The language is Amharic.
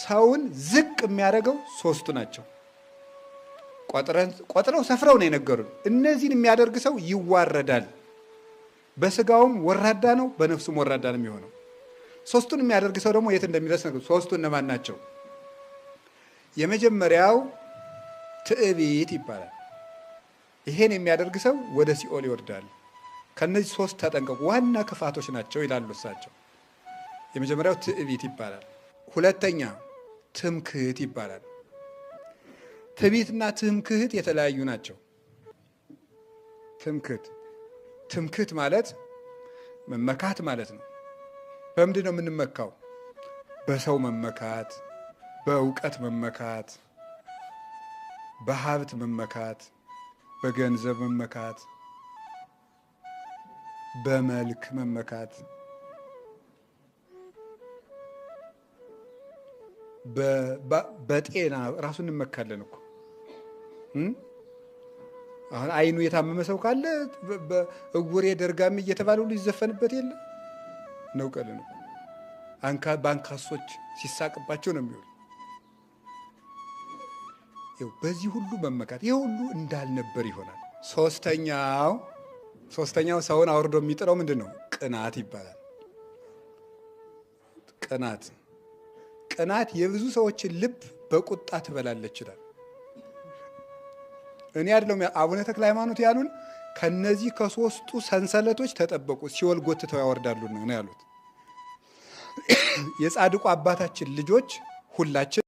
ሰውን ዝቅ የሚያደርገው ሶስቱ ናቸው። ቆጥረው ሰፍረው ነው የነገሩን። እነዚህን የሚያደርግ ሰው ይዋረዳል። በስጋውም ወራዳ ነው፣ በነፍሱም ወራዳ ነው የሚሆነው። ሶስቱን የሚያደርግ ሰው ደግሞ የት እንደሚደርስ ነው። ሶስቱ እነማን ናቸው? የመጀመሪያው ትዕቢት ይባላል። ይሄን የሚያደርግ ሰው ወደ ሲኦል ይወርዳል። ከነዚህ ሶስት ተጠንቀቁ፣ ዋና ክፋቶች ናቸው ይላሉ እሳቸው። የመጀመሪያው ትዕቢት ይባላል። ሁለተኛ ትምክህት ይባላል። ትዕቢትና ትምክህት የተለያዩ ናቸው። ትምክህት ማለት መመካት ማለት ነው። በምንድን ነው የምንመካው? በሰው መመካት፣ በእውቀት መመካት፣ በሀብት መመካት፣ በገንዘብ መመካት፣ በመልክ መመካት፣ በጤና ራሱ እንመካለን እኮ። አሁን አይኑ የታመመ ሰው ካለ እጉሬ ደርጋሚ እየተባለ ሁሉ ይዘፈንበት የለ ነው። ቀል ነው በአንካሶች ሲሳቅባቸው ነው የሚውል። በዚህ ሁሉ መመካት፣ ይህ ሁሉ እንዳልነበር ይሆናል። ሶስተኛው ሰውን አውርዶ የሚጥለው ምንድን ነው? ቅናት ይባላል። ቅናት የብዙ ሰዎችን ልብ በቁጣ ትበላለች ይላል። እኔ አይደለም አቡነ ተክለ ሃይማኖት ያሉን፣ ከነዚህ ከሶስቱ ሰንሰለቶች ተጠበቁ፣ ሲኦል ጎትተው ያወርዳሉ ነው ያሉት። የጻድቁ አባታችን ልጆች ሁላችን